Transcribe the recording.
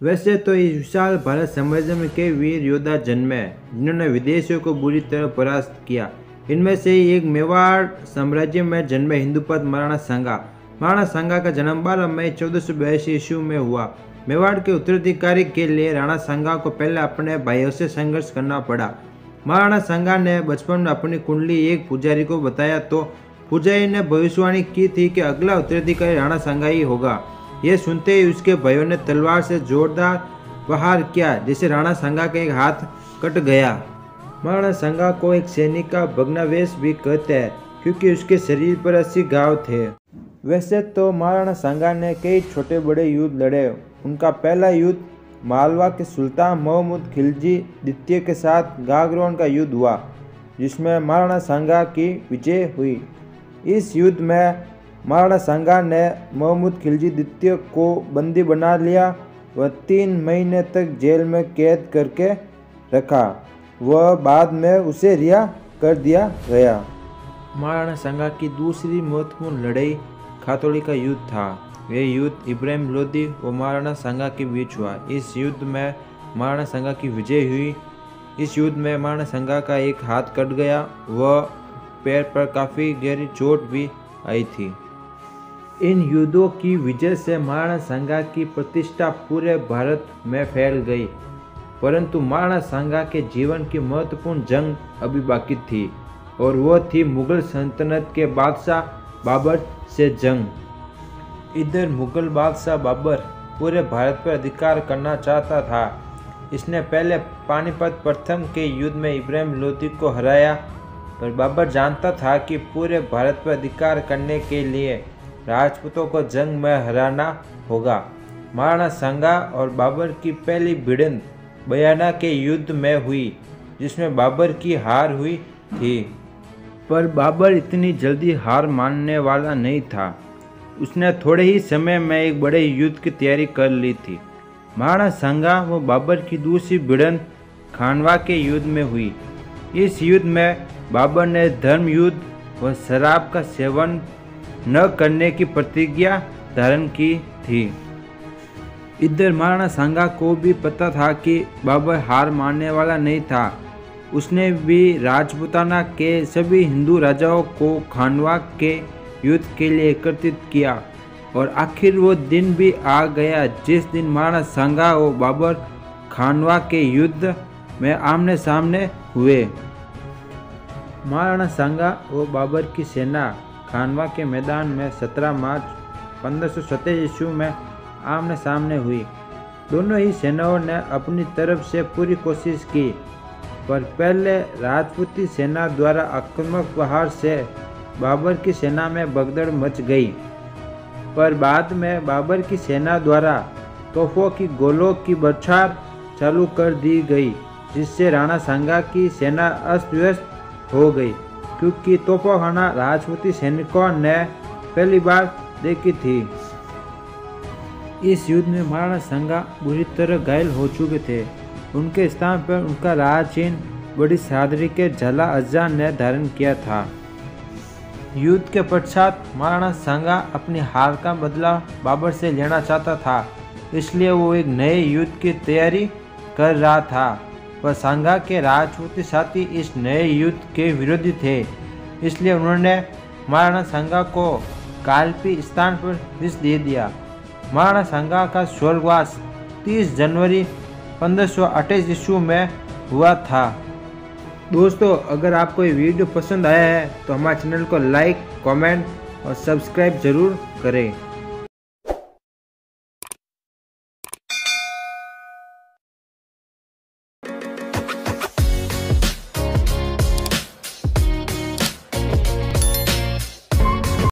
वैसे तो इस विशाल भारत साम्राज्य में कई वीर योद्धा जन्मे जिन्होंने विदेशियों को बुरी तरह परास्त किया। इनमें से ही एक मेवाड़ साम्राज्य में जन्मे हिंदुपत महाराणा सांगा। महाराणा सांगा का जन्म 12 मई 1482 ईस्वी में हुआ। मेवाड़ के उत्तराधिकारी के लिए राणा सांगा को पहले अपने भाइयों से संघर्ष करना पड़ा। महाराणा सांगा ने बचपन में अपनी कुंडली एक पुजारी को बताया तो पुजारी ने भविष्यवाणी की थी कि अगला उत्तराधिकारी राणा सांगा ही होगा। यह सुनते ही उसके भाइयों ने तलवार से जोरदार प्रहार किया जिससे राणा सांगा का एक हाथ कट गया। महाराणा सांगा को एक सैनिक का भग्नावशेष भी कहते हैं क्योंकि उसके शरीर पर 80 घाव थे। वैसे तो महाराणा सांगा ने कई छोटे बड़े युद्ध लड़े। उनका पहला युद्ध मालवा के सुल्तान महमूद खिलजी द्वितीय के साथ गागरोन का युद्ध हुआ जिसमें महाराणा सांगा की विजय हुई। इस युद्ध में महाराणा सांगा ने महमूद खिलजी द्वितीय को बंदी बना लिया। वह 3 महीने तक जेल में कैद करके रखा। वह बाद में उसे रिहा कर दिया गया। महाराणा सांगा की दूसरी महत्वपूर्ण लड़ाई खातौली का युद्ध था। यह युद्ध इब्राहिम लोदी व महाराणा सांगा के बीच हुआ। इस युद्ध में महाराणा सांगा की विजय हुई। इस युद्ध में महाराणा सांगा का एक हाथ कट गया। वह पैर पर काफ़ी गहरी चोट भी आई थी। इन युद्धों की विजय से महाराणा सांगा की प्रतिष्ठा पूरे भारत में फैल गई। परंतु महाराणा सांगा के जीवन की महत्वपूर्ण जंग अभी बाकी थी और वह थी मुगल सल्तनत के बादशाह बाबर से जंग। इधर मुगल बादशाह बाबर पूरे भारत पर अधिकार करना चाहता था। इसने पहले पानीपत प्रथम के युद्ध में इब्राहिम लोदी को हराया, पर बाबर जानता था कि पूरे भारत पर अधिकार करने के लिए राजपूतों को जंग में हराना होगा। महाराणा सांगा और बाबर की पहली भिड़ंत बयाना के युद्ध में हुई जिसमें बाबर की हार हुई थी। पर बाबर इतनी जल्दी हार मानने वाला नहीं था। उसने थोड़े ही समय में एक बड़े युद्ध की तैयारी कर ली थी। महाराणा सांगा व बाबर की दूसरी भिड़ंत खानवा के युद्ध में हुई। इस युद्ध में बाबर ने धर्म युद्ध व शराब का सेवन न करने की प्रतिज्ञा धारण की थी। इधर महाराणा सांगा को भी पता था कि बाबर हार मानने वाला नहीं था। उसने भी राजपूताना के सभी हिंदू राजाओं को खानवा के युद्ध के लिए एकत्रित किया और आखिर वो दिन भी आ गया जिस दिन महाराणा सांगा और बाबर खानवा के युद्ध में आमने सामने हुए। महाराणा सांगा व बाबर की सेना खानवा के मैदान में 17 मार्च 1527 ईस्वी में आमने सामने हुई। दोनों ही सेनाओं ने अपनी तरफ से पूरी कोशिश की, पर पहले राजपूती सेना द्वारा आक्रामक प्रहार से बाबर की सेना में भगदड़ मच गई। पर बाद में बाबर की सेना द्वारा तोपों की गोलों की बौछार चालू कर दी गई जिससे राणा सांगा की सेना अस्त व्यस्त हो गई क्योंकि तोपोखाना राजपूती सैनिकों ने पहली बार देखी थी। इस युद्ध में महाराणा सांगा बुरी तरह घायल हो चुके थे। उनके स्थान पर उनका राजचिन्ह बड़ी सादरी के झाला अज्जा ने धारण किया था। युद्ध के पश्चात महाराणा सांगा अपनी हार का बदला बाबर से लेना चाहता था, इसलिए वो एक नए युद्ध की तैयारी कर रहा था। पर सांगा के राजपूती साथी इस नए युद्ध के विरोधी थे, इसलिए उन्होंने महाराणा सांगा को कालपी स्थान पर विष दे दिया। महाराणा सांगा का स्वर्गवास 30 जनवरी 1528 ईस्वी में हुआ था। दोस्तों, अगर आपको ये वीडियो पसंद आया है तो हमारे चैनल को लाइक, कमेंट और सब्सक्राइब जरूर करें।